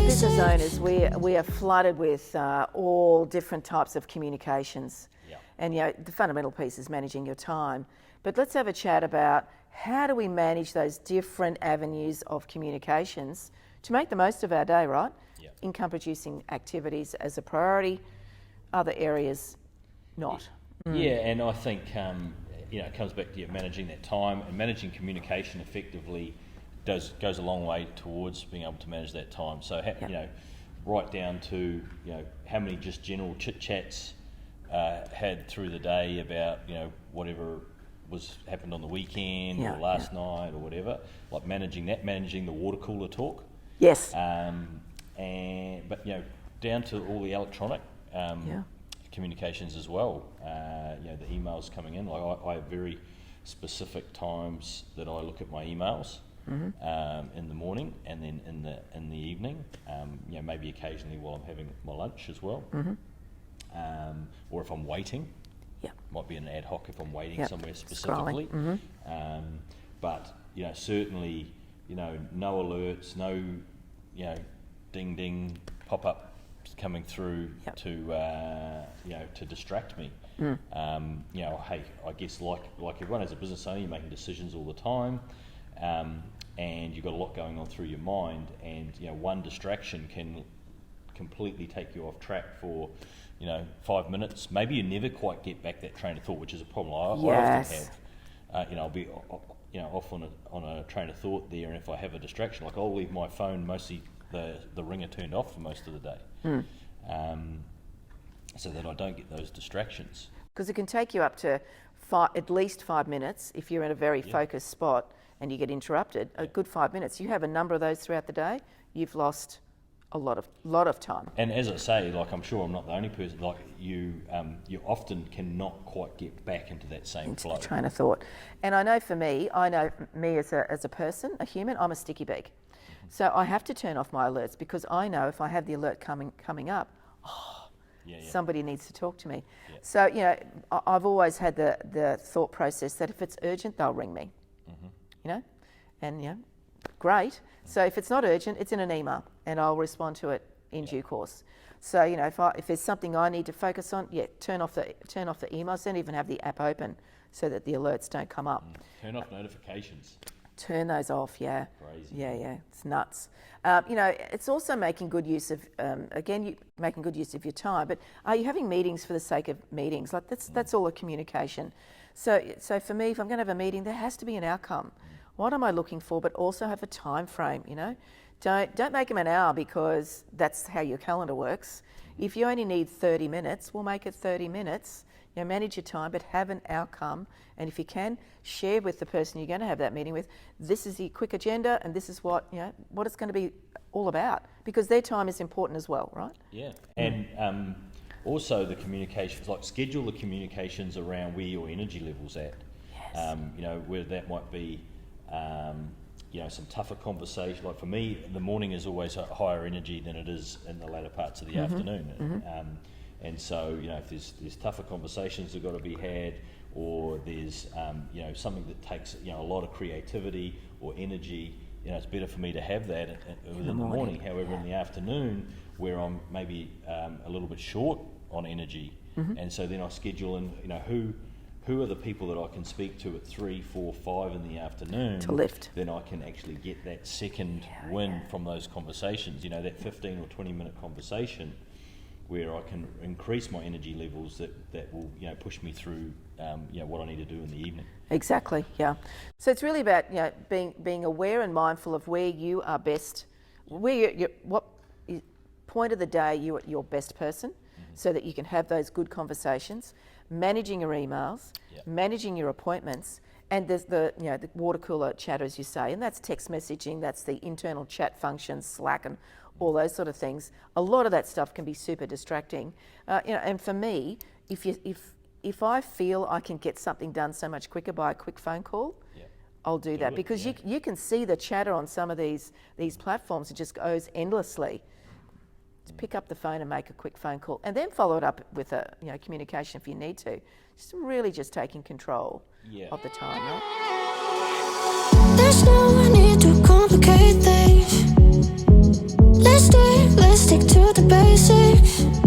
business owners, we are flooded with all different types of communications. Yeah. And the fundamental piece is managing your time. But let's have a chat about how do we manage those different avenues of communications to make the most of our day, right? Yeah. Income producing activities as a priority, other areas not. Yeah, and I think it comes back to managing that time, and managing communication effectively goes a long way towards being able to manage that time. So right down to how many just general chit chats had through the day about whatever happened on the weekend or last night or whatever, like managing the water cooler talk. Yes. But down to all the electronic communications as well. The emails coming in. Like I have very specific times that I look at my emails. Mm-hmm. In the morning and then in the evening, maybe occasionally while I'm having my lunch as well, or if I'm waiting, might be an ad hoc if I'm waiting somewhere specifically. But certainly no alerts, no ding ding pop up coming through to distract me. Hey, I guess like everyone as a business owner, you're making decisions all the time. And you've got a lot going on through your mind, and one distraction can completely take you off track for 5 minutes. Maybe you never quite get back that train of thought, which is a problem I often have. I'll be off on a train of thought there, and if I have a distraction, like I'll leave my phone mostly the ringer turned off for most of the day, so that I don't get those distractions. Because it can take you up to at least 5 minutes if you're in a very focused spot and you get interrupted. A good 5 minutes. You have a number of those throughout the day. You've lost a lot of time. And as I say, like I'm sure I'm not the only person. Like you often cannot quite get back into that same flow. The train of thought. And I know me as a person, a human, I'm a sticky beak. So I have to turn off my alerts because I know if I have the alert coming up, somebody needs to talk to me. Yeah. So I've always had the thought process that if it's urgent, they'll ring me. Great. So if it's not urgent, it's in an email, and I'll respond to it in due course. So if there's something I need to focus on, turn off the emails. Don't even have the app open so that the alerts don't come up. Turn off notifications. Turn those off. Yeah. Crazy. Yeah. It's nuts. It's also making good use of making good use of your time. But are you having meetings for the sake of meetings? Like that's all a communication. So for me, if I'm going to have a meeting, there has to be an outcome. What am I looking for? But also have a time frame. Don't make them an hour because that's how your calendar works. If you only need 30 minutes, we'll make it 30 minutes. Manage your time, but have an outcome. And if you can, share with the person you're going to have that meeting with. This is the quick agenda, and this is what it's going to be all about. Because their time is important as well, right? Yeah, and also the communications, like schedule the communications around where your energy level's at. Yes. Where that might be, some tougher conversation. Like for me, the morning is always a higher energy than it is in the latter parts of the afternoon. And so, if there's tougher conversations that got to be had, or there's something that takes a lot of creativity or energy, it's better for me to have that within the morning. However, in the afternoon, where I'm maybe a little bit short on energy, and so then I schedule in, who are the people that I can speak to at 3, 4, 5 in the afternoon to lift. Then I can actually get that second win from those conversations. That 15 or 20 minute conversation where I can increase my energy levels that will push me through what I need to do in the evening. Exactly, yeah. So it's really about being aware and mindful of where you are best, what point of the day you're at your best person, so that you can have those good conversations, managing your emails, managing your appointments, and there's the water cooler chatter, as you say, and that's text messaging, that's the internal chat functions, Slack and all those sort of things. A lot of that stuff can be super distracting. And for me, if I feel I can get something done so much quicker by a quick phone call, I'll do that. Because you can see the chatter on some of these platforms. It just goes endlessly. Just pick up the phone and make a quick phone call, and then follow it up with a communication if you need to. Just taking control of the time, right? There's no need to complicate things. Let's stay it.